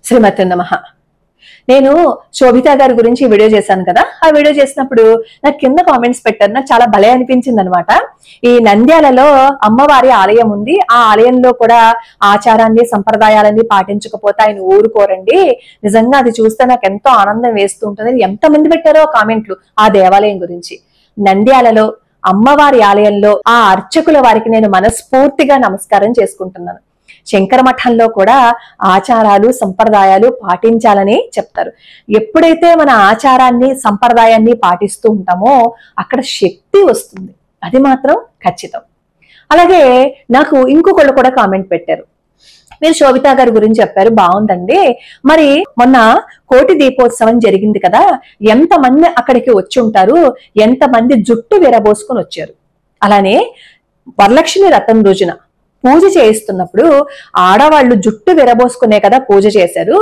శ్రీమతి నమః. నేను శోభిత గారి గురించి వీడియో చేశాను కదా. ఆ వీడియో చేసినప్పుడు నాకు కింద కామెంట్స్ పెట్టారు. నాకు చాలా భలే అనిపించింది అనమాట. ఈ నంద్యాలలో అమ్మవారి ఆలయం ఉంది. ఆ ఆలయంలో కూడా ఆచారాన్ని సంప్రదాయాలన్నీ పాటించకపోతే ఆయన ఊరుకోరండి. నిజంగా అది చూస్తే నాకు ఎంతో ఆనందం వేస్తూ ఉంటుంది. ఎంతమంది పెట్టారో కామెంట్లు ఆ దేవాలయం గురించి. నంద్యాలలో అమ్మవారి ఆలయంలో ఆ అర్చకుల వారికి నేను మనస్ఫూర్తిగా నమస్కారం చేసుకుంటున్నాను. శంకర మఠంలో కూడా ఆచారాలు సంప్రదాయాలు పాటించాలని చెప్తారు. ఎప్పుడైతే మన ఆచారాన్ని సంప్రదాయాన్ని పాటిస్తూ ఉంటామో అక్కడ శక్తి వస్తుంది, అది మాత్రం ఖచ్చితం. అలాగే నాకు ఇంకొకళ్ళు కూడా కామెంట్ పెట్టారు. మీరు శోభిత గారి గురించి చెప్పారు, బాగుందండి. మరి మొన్న కోటి దీపోత్సవం జరిగింది కదా, ఎంతమంది అక్కడికి వచ్చి ఉంటారు, ఎంతమంది జుట్టు విరబోసుకొని వచ్చారు. అలానే వరలక్ష్మి వ్రతం రోజున పూజ చేయిస్తున్నప్పుడు ఆడవాళ్లు జుట్టు విరబోసుకునే కదా పూజ చేశారు.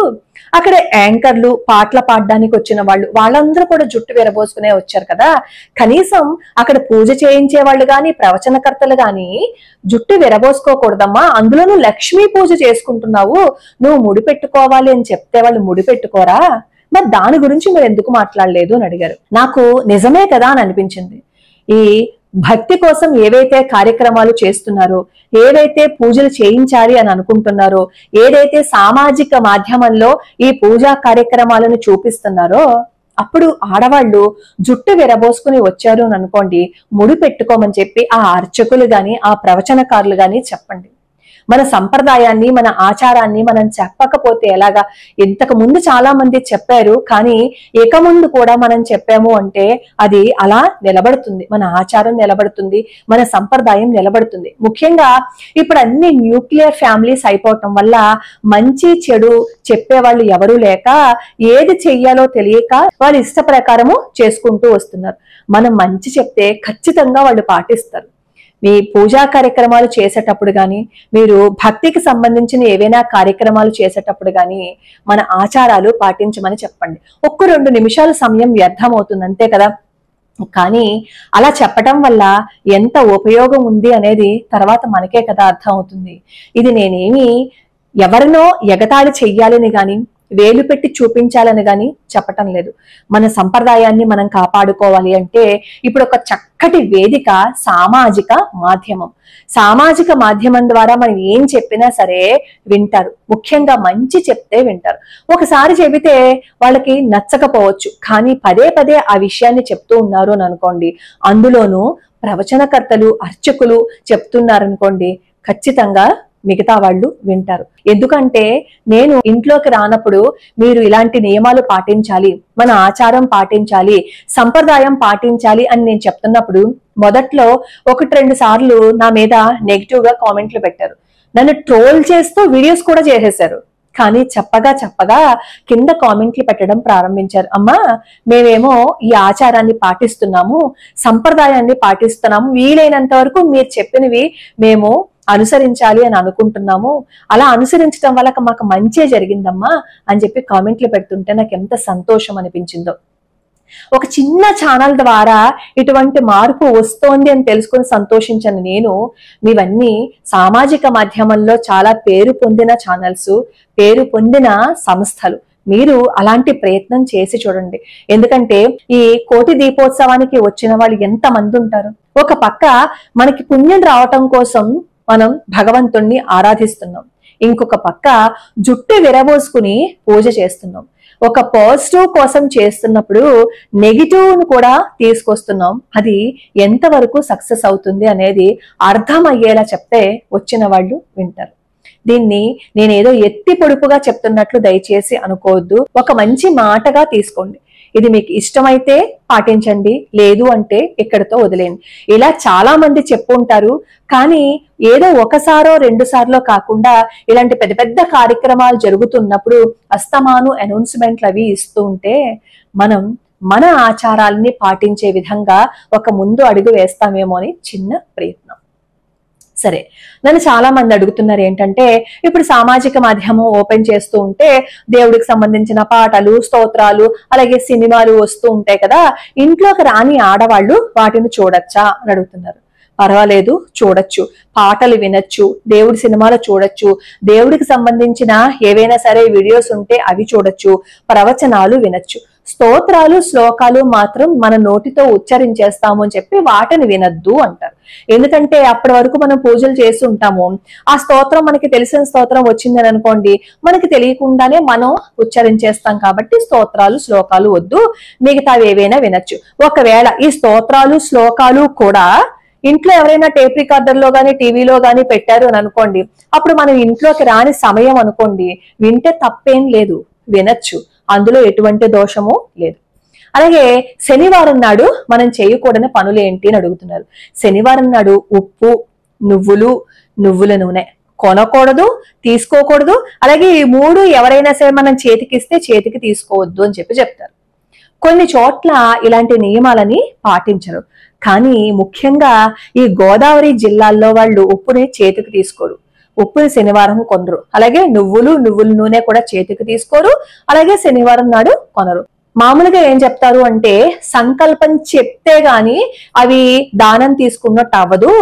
అక్కడ యాంకర్లు పాటలు పాడడానికి వచ్చిన వాళ్ళందరూ కూడా జుట్టు విరబోసుకునే వచ్చారు కదా. కనీసం అక్కడ పూజ చేయించే వాళ్ళు గాని ప్రవచనకర్తలు గాని జుట్టు విరబోసుకోకూడదమ్మా, అందులోనూ లక్ష్మీ పూజ చేసుకుంటున్నావు, నువ్వు ముడి పెట్టుకోవాలి అని చెప్తే వాళ్ళు ముడి పెట్టుకోరా, మరి దాని గురించి మీరు ఎందుకు మాట్లాడలేదు అని అడిగారు. నాకు నిజమే కదా అని అనిపించింది. ఈ భక్తి కోసం ఏవైతే కార్యక్రమాలు చేస్తున్నారో, ఏవైతే పూజలు చేయించాలి అని అనుకుంటున్నారో, ఏదైతే సామాజిక మాధ్యమంలో ఈ పూజా కార్యక్రమాలను చూపిస్తున్నారో, అప్పుడు ఆడవాళ్ళు జుట్టు విరబోసుకుని వచ్చారు అని అనుకోండి, ముడి పెట్టుకోమని చెప్పి ఆ అర్చకులు గాని ఆ ప్రవచనకారులు గాని చెప్పండి. మన సంప్రదాయాన్ని మన ఆచారాన్ని మనం చెప్పకపోతే ఎలాగా? ఇంతకు ముందు చాలా మంది చెప్పారు, కానీ ఇక ముందు కూడా మనం చెప్పాము అంటే అది అలా నిలబడుతుంది, మన ఆచారం నిలబడుతుంది, మన సంప్రదాయం నిలబడుతుంది. ముఖ్యంగా ఇప్పుడు అన్ని న్యూక్లియర్ ఫ్యామిలీస్ అయిపోవటం వల్ల మంచి చెడు చెప్పేవాళ్ళు ఎవరూ లేక ఏది చెయ్యాలో తెలియక వాళ్ళ ఇష్ట ప్రకారము చేసుకుంటూ వస్తున్నారు. మనం మంచి చెప్తే ఖచ్చితంగా వాళ్ళు పాటిస్తారు. మీ పూజా కార్యక్రమాలు చేసేటప్పుడు గాని, మీరు భక్తికి సంబంధించిన ఏవైనా కార్యక్రమాలు చేసేటప్పుడు గాని మన ఆచారాలు పాటించమని చెప్పండి. 1-2 నిమిషాల సమయం వ్యర్థం అవుతుంది అంతే కదా. కానీ అలా చెప్పటం వల్ల ఎంత ఉపయోగం ఉంది అనేది తర్వాత మనకే కదా అర్థం అవుతుంది. ఇది నేనేమి ఎవరినో ఎగతాళి చెయ్యాలని గాని వేలు పెట్టి చూపించాలని గాని చెప్పటం లేదు. మన సంప్రదాయాన్ని మనం కాపాడుకోవాలి అంటే ఇప్పుడు ఒక చక్కటి వేదిక సామాజిక మాధ్యమం. సామాజిక మాధ్యమం ద్వారా మనం ఏం చెప్పినా సరే వింటారు. ముఖ్యంగా మంచి చెప్తే వింటారు. ఒకసారి చెబితే వాళ్ళకి నచ్చకపోవచ్చు, కానీ పదే పదే ఆ విషయాన్ని చెప్తూ ఉన్నారు అని అనుకోండి, అందులోనూ ప్రవచనకర్తలు అర్చకులు చెప్తున్నారనుకోండి, ఖచ్చితంగా మిగతా వాళ్ళు వింటారు. ఎందుకంటే నేను ఇంట్లోకి రానప్పుడు మీరు ఇలాంటి నియమాలు పాటించాలి, మన ఆచారం పాటించాలి, సంప్రదాయం పాటించాలి అని నేను చెప్తున్నప్పుడు మొదట్లో 1-2 సార్లు నా మీద నెగిటివ్ గా కామెంట్లు పెట్టారు. నన్ను ట్రోల్ చేస్తూ వీడియోస్ కూడా చేసేశారు. కానీ చెప్పగా కింద కామెంట్లు పెట్టడం ప్రారంభించారు. అమ్మా, మేమేమో ఈ ఆచారాన్ని పాటిస్తున్నాము, సంప్రదాయాన్ని పాటిస్తున్నాము, వీలైనంత వరకు మీరు చెప్పినవి మేము అనుసరించాలి అని అనుకుంటున్నాము, అలా అనుసరించడం వల్ల మాకు మంచే జరిగిందమ్మా అని చెప్పి కామెంట్లు పెడుతుంటే నాకు ఎంత సంతోషం అనిపించిందో. ఒక చిన్న ఛానల్ ద్వారా ఇటువంటి మార్పు వస్తోంది అని తెలుసుకొని సంతోషించని నేను, మీవన్నీ సామాజిక మాధ్యమంలో చాలా పేరు పొందిన ఛానల్స్, పేరు పొందిన సంస్థలు, మీరు అలాంటి ప్రయత్నం చేసి చూడండి. ఎందుకంటే ఈ కోటి దీపోత్సవానికి వచ్చిన వాళ్ళు ఎంత మంది ఉంటారు. ఒక పక్క మనకి పుణ్యం రావటం కోసం మనం భగవంతుణ్ణి ఆరాధిస్తున్నాం, ఇంకొక పక్క జుట్టు విరబోసుకుని పూజ చేస్తున్నాం. ఒక పాజిటివ్ కోసం చేస్తున్నప్పుడు నెగిటివ్ ను కూడా తీసుకొస్తున్నాం. అది ఎంతవరకు సక్సెస్ అవుతుంది అనేది అర్థమయ్యేలా చెప్తే వచ్చిన వాళ్ళు వింటారు. దీన్ని నేనేదో ఎత్తి పొడుపుగా చెప్తున్నట్లు దయచేసి అనుకోవద్దు. ఒక మంచి మాటగా తీసుకోండి. ఇది మీకు ఇష్టమైతే పాటించండి, లేదు అంటే ఇక్కడితో వదిలేయండి. ఇలా చాలా మంది చెప్పుంటారు, కానీ ఏదో ఒకసారో 2 సార్లో కాకుండా ఇలాంటి పెద్ద పెద్ద కార్యక్రమాలు జరుగుతున్నప్పుడు అస్తమాను అనౌన్స్మెంట్లు అవి ఇస్తూ ఉంటే మనం మన ఆచారాలని పాటించే విధంగా ఒక ముందు అడుగు వేస్తామేమో అని చిన్న ప్రయత్నం. సరే, నన్ను చాలా మంది అడుగుతున్నారు ఏంటంటే, ఇప్పుడు సామాజిక మాధ్యమం ఓపెన్ చేస్తూ ఉంటే దేవుడికి సంబంధించిన పాటలు, స్తోత్రాలు, అలాగే సినిమాలు వస్తూ ఉంటాయి కదా, ఇంట్లోకి రాని ఆడవాళ్ళు వాటిని చూడొచ్చా అని అడుగుతున్నారు. పర్వాలేదు, చూడొచ్చు. పాటలు వినొచ్చు, దేవుడి సినిమాలు చూడొచ్చు, దేవుడికి సంబంధించిన ఏవైనా సరే వీడియోస్ ఉంటే అవి చూడొచ్చు, ప్రవచనాలు వినొచ్చు. స్తోత్రాలు శ్లోకాలు మాత్రం మన నోటితో ఉచ్చరించేస్తాము అని చెప్పి వాటిని వినొద్దు అంటారు. ఎందుకంటే అప్పటి వరకు మనం పూజలు చేసి ఉంటాము, ఆ స్తోత్రం మనకి తెలిసిన స్తోత్రం వచ్చిందని అనుకోండి, మనకి తెలియకుండానే మనం ఉచ్చరించేస్తాం. కాబట్టి స్తోత్రాలు శ్లోకాలు వద్దు, మిగతావి ఏవైనా వినొచ్చు. ఒకవేళ ఈ స్తోత్రాలు శ్లోకాలు కూడా ఇంట్లో ఎవరైనా టేప్ రికార్డర్ లో గానీ టీవీలో గానీ పెట్టారు అని అనుకోండి, అప్పుడు మనం ఇంట్లోకి రాని సమయం అనుకోండి, వింటే తప్పేం లేదు, వినొచ్చు, అందులో ఎటువంటి దోషము లేదు. అలాగే శనివారం నాడు మనం చేయకూడని పనులు ఏంటి అని అడుగుతున్నారు. శనివారం నాడు ఉప్పు, నువ్వుల నూనె కొనకూడదు, తీసుకోకూడదు. అలాగే ఈ 3 ఎవరైనా సరే మనం చేతికిస్తే చేతికి తీసుకోవద్దు అని చెప్పి చెప్తారు. కొన్ని చోట్ల ఇలాంటి నియమాలని పాటించరు. కానీ ముఖ్యంగా ఈ గోదావరి జిల్లాల్లో వాళ్ళు ఉప్పుని చేతికి తీసుకోరు, ఉప్పుని శనివారం కొనరు. అలాగే నువ్వుల నూనె కూడా చేతికి తీసుకోరు, అలాగే శనివారం నాడు కొనరు. మామూలుగా ఏం చెప్తారు అంటే, సంకల్పం చెప్తే గాని అవి దానం తీసుకున్నట్టు అవ్వదు,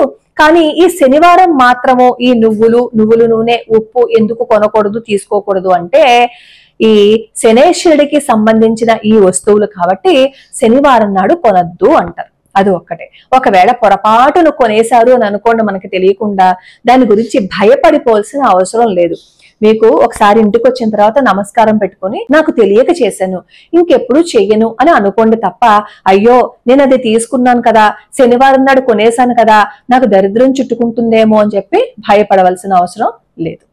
కానీ ఈ శనివారం మాత్రము ఈ నువ్వుల నూనె ఉప్పు ఎందుకు కొనకూడదు తీసుకోకూడదు అంటే, ఈ శనేశ్వరుడికి సంబంధించిన ఈ వస్తువులు కాబట్టి శనివారం నాడు కొనద్దు అంటారు. అది ఒక్కటే. ఒకవేళ పొరపాటును కొనేశారు అని అనుకోండి, మనకి తెలియకుండా, దాని గురించి భయపడిపోవాల్సిన అవసరం లేదు. మీకు ఒకసారి ఇంటికి వచ్చిన తర్వాత నమస్కారం పెట్టుకొని, నాకు తెలియక చేశాను, ఇంకెప్పుడు చెయ్యను అని అనుకోండి తప్ప, అయ్యో నేను అది తీసుకున్నాను కదా, శనివారం నాడు కొనేశాను కదా, నాకు దరిద్రం చుట్టుకుంటుందేమో అని చెప్పి భయపడవలసిన అవసరం లేదు.